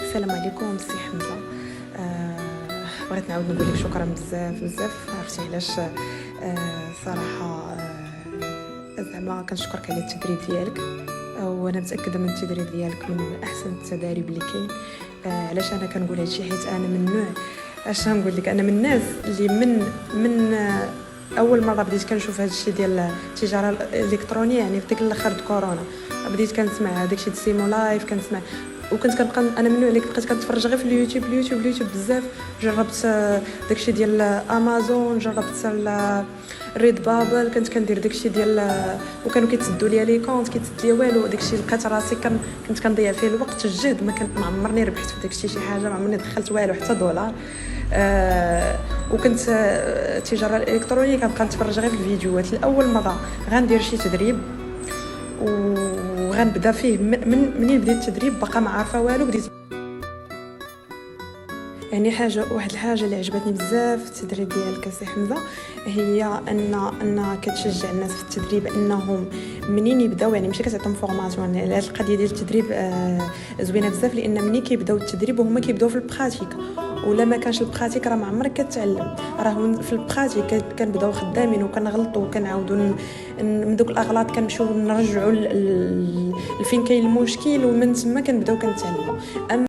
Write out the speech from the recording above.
السلام عليكم سي حمزه. بغيت نعاود نقول لك شكرا بزاف. عرفتي علاش؟ صراحه زعما كنشكرك على التدريب ديالك، وانا متاكده من التدريب ديالك من احسن التداريب اللي كاين. علاش انا كنقول هادشي؟ حيت انا من نوع، اش نقول لك، انا من الناس اللي من اول مره بديت كنشوف هذا الشيء ديال التجاره الالكترونيه، يعني في ديك الاخر د كورونا بديت كنسمع هذاك الشيء د سيمو لايف، كنسمع وكنت كنبقى انا من النوع اللي بقيت كنتفرج غير في اليوتيوب بزاف. جربت داكشي ديال امازون، جربت الريد بابل، كنت كندير داكشي ديال وكانوا كيتسدوا ليا لي كونط، كيتسد ليا والو. داكشي لقيت راسي كنت كنضيع فيه الوقت الجهد، ما عمرني ربحت في داكشي شي حاجه، ما عمرني دخلت والو حتى دولار. وكنت التجاره الالكترونيه كنبقى نتفرج غير في الفيديوهات. لاول مره غندير شي تدريب وغنبدا فيه منين بديت التدريب باقا ما عارفه والو. بديت يعني واحد الحاجه اللي عجبتني بزاف في التدريب ديالك سي حمزه، هي ان كتشجع الناس في التدريب انهم منين يبداو، يعني ماشي كتعطيهم فورماسيون. يعني هذه القضيه ديال التدريب زوينه بزاف، لان منين كيبداو التدريب وهما كيبداو في البراتيك، ولا ما كانش البراتيك راه ما عمرك كتعلم. راه في البراتيك كنبداو خدامين وكنغلطوا وكنعاودوا من دوك الاغلاط كنمشيو نرجعوا لفين كاين المشكل، ومن تما كنبداو كنتعلموا.